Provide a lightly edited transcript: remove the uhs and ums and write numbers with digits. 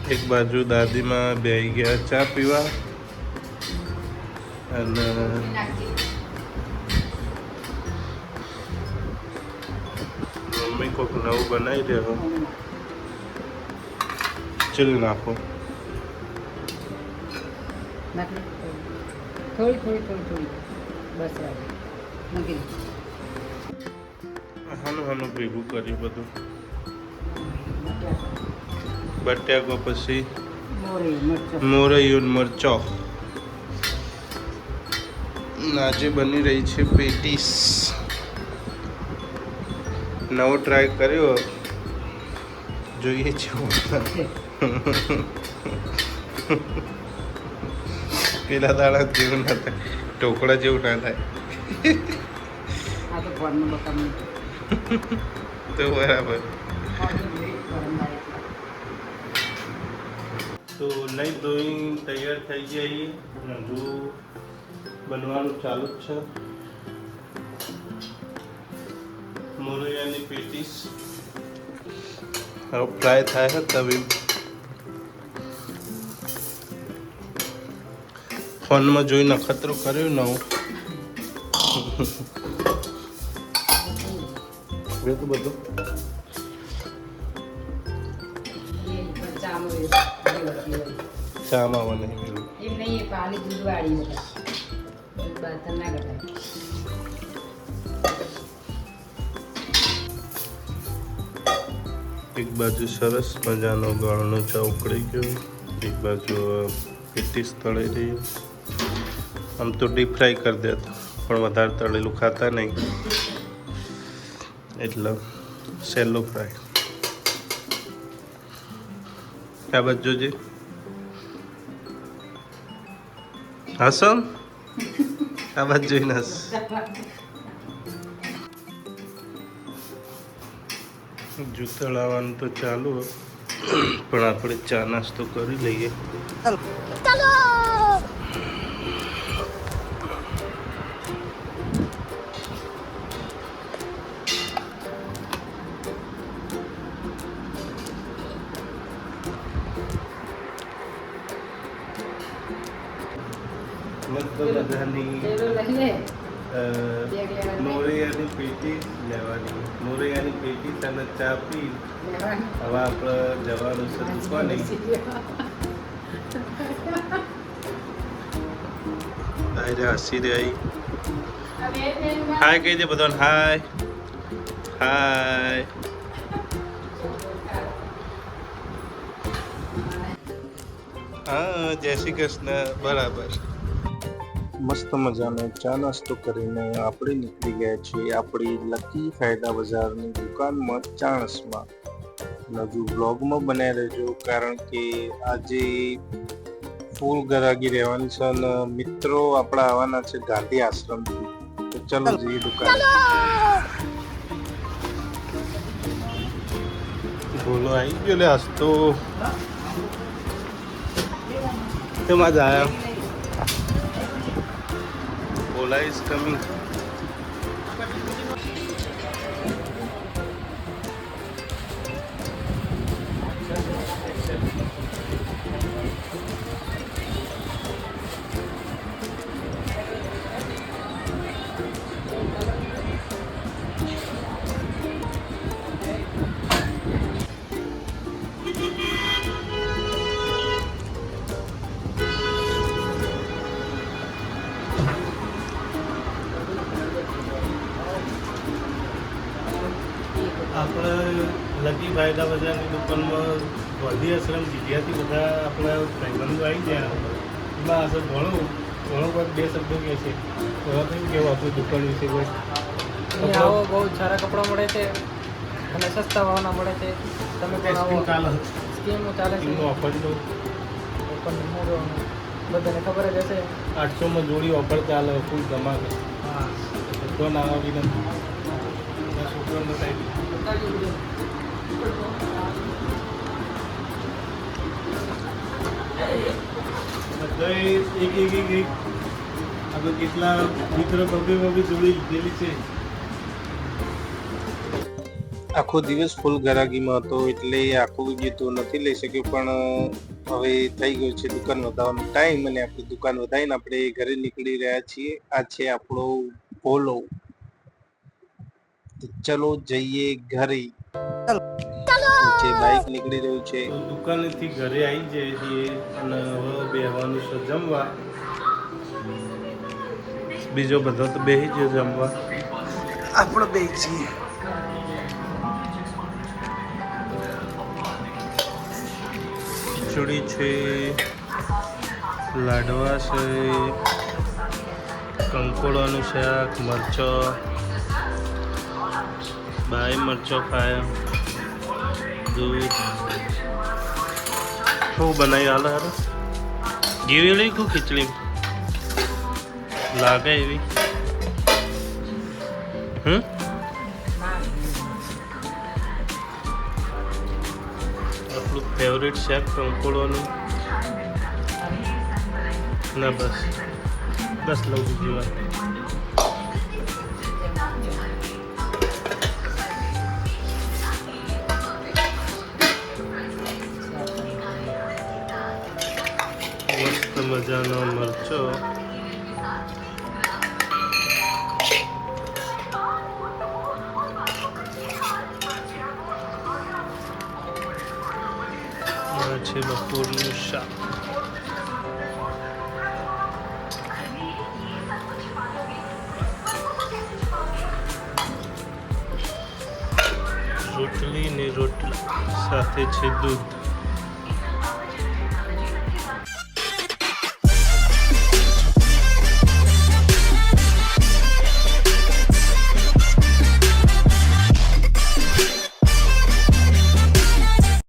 એક બાજુ દાદીમાં બેસી ગયા ચા પીવા અને મમ્મી કોઈક નવું બનાવી રહ્યો ચીલ નાખો થોડી બસ મૂકી હાનું ભેગું કર્યું બધું બટાકો પછી મોરૈયું મરચો આજે બની રહી છે પેટીસ નવો ટ્રાય કર્યો જોઈએ છે પેલા દાડા જેવું ના થાય ઢોકળા જેવું ના થાય તો બરાબર તો નહીં ધોઈ તૈયાર થઈ જાય હજુ બનવાનું ચાલુ જ છે મોરૈયાની પેટીસ હવે ફ્રાય થાય છે તવી ફોનમાં જોઈને અખતરો કર્યો નવું બધું ચામાં નહીં મેળવું એમ નહીં પાણી દૂધ વાળી બર્તન ના કટાય એક બાજુ સરસ મજાનો ગળનો ચા ઉકળી ગયો એક બાજુ પેટીસ તળી રહી આમ તો ડીપ ફ્રાય કરી દેતા પણ વધારે તળેલું ખાતા નહીં એટલે સેલો ફ્રાય આ બાજુ જોજે હસો આ બાજુ જોઈને હસ જૂતા લાવવાનું તો ચાલુ પણ આપણે ચા નાસ્તો કરી લઈએ મસ્ત બધાની મોરૈયાની પેટી લેવાની મોરૈયાની પેટી અને ચા પી હવે આપણે જવાનું છે દુકાને હસી રહી હાય કહી દે બધાને હાય હાય હા જય શ્રી કૃષ્ણ બરાબર મસ્ત મજાનો ચા નાસ્તો કરીને આપણે નીકળી ગયા છીએ આપણી લકી ફાયદા બજારની દુકાનમાં ચાણસમાં હજુ બ્લોગમાં બનાવી રહેજો કારણ કે આજે ફૂલ ગરાગી રહેવાની છે અને મિત્રો આપણા આવવાના છે ગાંધી આશ્રમથી તો ચલો જઈએ દુકાન બોલો આવી ગયો લે આજ તો તેમાં જ આવ્યા Ola is coming. આપણે લકી ફાયદા બજારની દુકાનમાં ગાંધી આશ્રમ જીજ્યાથી બધા આપણા ભાઈબંધો આવી ગયા એમાં આ ઘણું કોઈ બે શબ્દો કહે છે તો કેવું કેવું આપણું દુકાન વિશે કોઈ આવો બહુ સારા કપડાં મળે છે અને સસ્તા ભાવના મળે છે તમે પણ આવો સ્કીમો ચાલે છે ઓફર તો બધાને ખબર જ હશે 800માં જોડી ઓફર ચાલે ફૂલ ધમાલ હા તો ના આવી નથી છોકરાનો સાઈડ બધા એક આપણે કેટલા મિત્રો બબે જોડી લીધેલી છે આખો દિવસ ફૂલ ગરાગીમાં હતો એટલે આખો વિડીયો તો નથી લઈ શક્યો, પણ હવે થઈ ગયો છે દુકાન વધારવાનો ટાઈમ અને આપણી દુકાન વધારીને આપણે ઘરે નીકળી રહ્યા છીએ. આ છે આપણો ભોલો. તો ચલો જઈએ ઘરે. જે બાઈક નીકળી રહ્યું છે. દુકાનેથી ઘરે આવી જઈએ છીએ અને હવે બેહવાનું છે જમવા. બીજો બધો તો બેસી ગયો જમવા, આપણે બેસી છીએ. ખીચડી છે, લાડવા છે, કંકોડાનું શાક, મરચો, બાય મરચો ખાય, દૂધ. શું બનાવી હાલ હાર ગીરેલી કુ ખીચડી લાગે એવી. આપણું ફેવરેટ શાક કંકોડોનું. ના બસ બસ લઉં બીજી વાર. મસ્ત મજાનો મરચો. આ છે બપોરનું શાક. રોટલી ને રોટલા સાથે છે દૂધ.